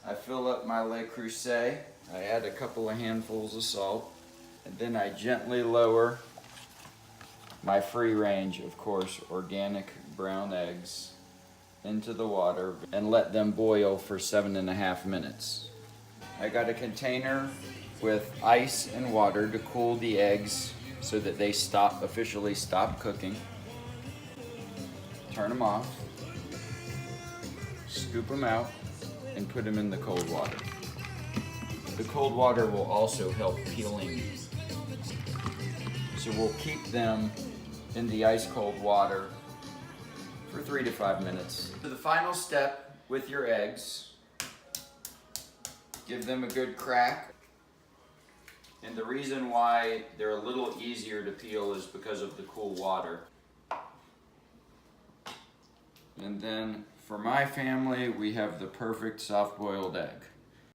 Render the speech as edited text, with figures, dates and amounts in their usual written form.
I fill up my Le Creuset. I add a couple of handfuls of salt, and then I gently lower my free range, of course, organic brown eggs into the water and let them boil for 7.5 minutes. I got a container with ice and water to cool the eggs so that they officially stop cooking. Turn them off, scoop them out, and put them in the cold water. The cold water will also help peeling. So we'll keep them in the ice cold water for 3 to 5 minutes. So the final step with your eggs, give them a good crack. And the reason why they're a little easier to peel is because of the cool water. And then for my family, we have the perfect soft-boiled egg.